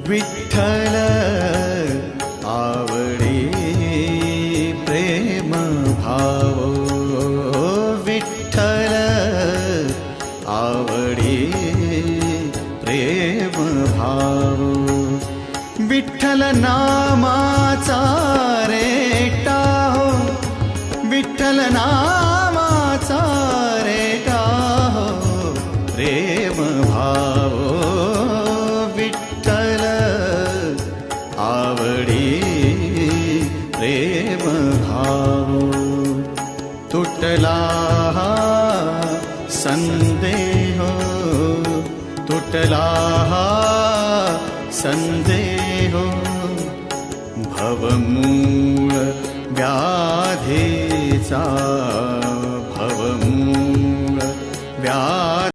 विठ्ठल आवडी प्रेम भाव, विठ्ठल आवडी प्रेम भाव, विठ्ठल नामाचा रेटा हो, विठ्ठल नामाचा रेटा हो प्रेम भाव, विठ्ठल आवडी प्रेम भाव. तुटला संदेह, तुटला संदेह, भवमूळ व्याधीचा, भवमूळ व्याधी